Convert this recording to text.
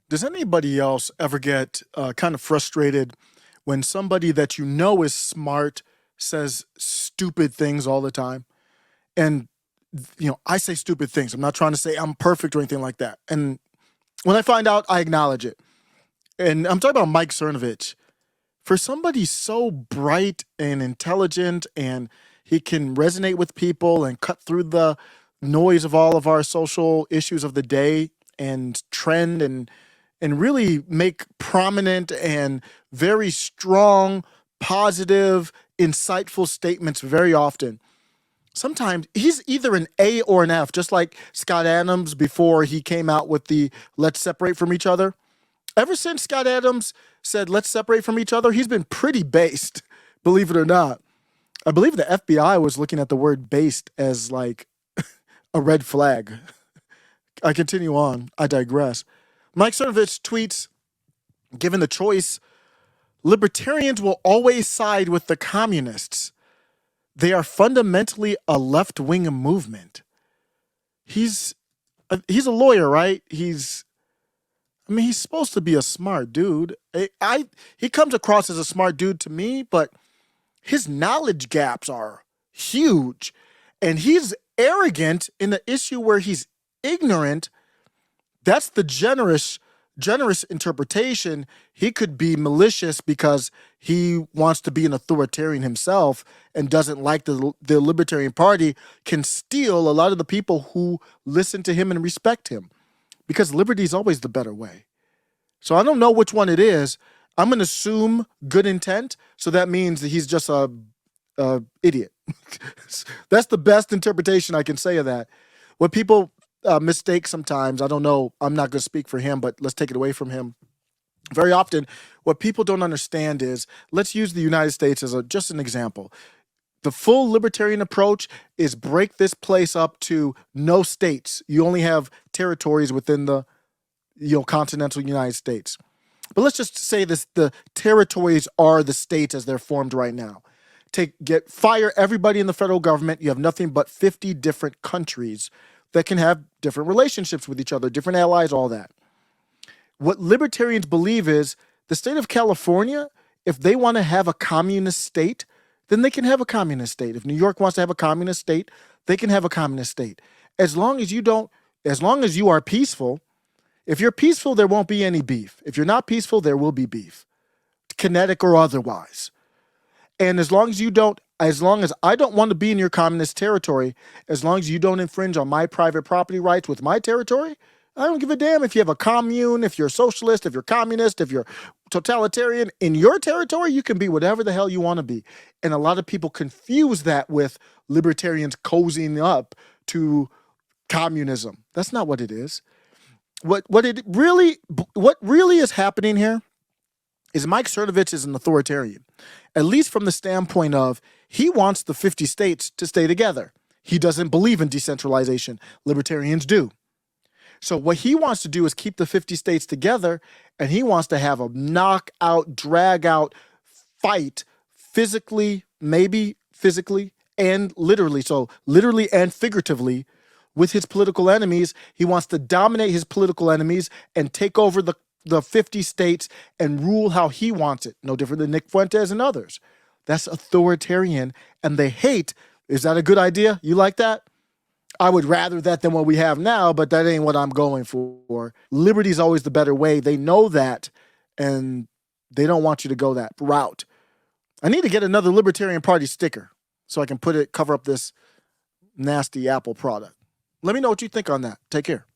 Does anybody else ever get kind of frustrated when somebody that you know is smart says stupid things all the time? And I say stupid things. I'm not trying to say I'm perfect or anything like that. And when I find out, I acknowledge it. And I'm talking about Mike Cernovich. For somebody so bright and intelligent, and he can resonate with people and cut through the noise of all of our social issues of the day and trend and really make prominent and very strong, positive, insightful statements very often. Sometimes he's either an A or an F, just like Scott Adams before he came out with the let's separate from each other. Ever since Scott Adams said let's separate from each other, he's been pretty based, believe it or not. I believe the FBI was looking at the word based as like a red flag. I continue on. I digress. Mike Cernovich tweets, given the choice, libertarians will always side with the communists. They are fundamentally a left-wing movement. He's a lawyer, right? He's supposed to be a smart dude. He comes across as a smart dude to me, but his knowledge gaps are huge. And he's arrogant in the issue where he's ignorant. That's the generous interpretation. He could be malicious because he wants to be an authoritarian himself and doesn't like the Libertarian Party, can steal a lot of the people who listen to him and respect him, because liberty is always the better way. So I don't know which one it is. I'm going to assume good intent. So that means that he's just a idiot. That's the best interpretation I can say of that. What people mistake sometimes, I don't know, I'm not going to speak for him, but let's take it away from him. Very often, what people don't understand is, let's use the United States as just an example. The full libertarian approach is break this place up to no states. You only have territories within the continental United States. But let's just say the territories are the states as they're formed right now. Fire everybody in the federal government. You have nothing but 50 different countries that can have different relationships with each other, different allies, all that. What libertarians believe is the state of California, if they want to have a communist state, then they can have a communist state. If New York wants to have a communist state, they can have a communist state. As long as you are peaceful. If you're peaceful, there won't be any beef. If you're not peaceful, there will be beef, kinetic or otherwise. And as long as I don't want to be in your communist territory, as long as you don't infringe on my private property rights with my territory, I don't give a damn if you have a commune, if you're a socialist, if you're communist, if you're totalitarian. In your territory, you can be whatever the hell you want to be. And a lot of people confuse that with libertarians cozying up to communism. That's not what it is. What really is happening here is Mike Cernovich is an authoritarian, at least from the standpoint of he wants the 50 states to stay together. He doesn't believe in decentralization. Libertarians do. So what he wants to do is keep the 50 states together, and he wants to have a knockout, drag-out fight, maybe physically and literally, so literally and figuratively, with his political enemies. He wants to dominate his political enemies and take over the 50 states and rule how he wants it. No different than Nick Fuentes and others. That's authoritarian, and they hate. Is that a good idea? You like that? I would rather that than what we have now, but that ain't what I'm going for. Liberty is always the better way. They know that, and they don't want you to go that route. I need to get another Libertarian Party sticker so I can cover up this nasty Apple product. Let me know what you think on that. Take care.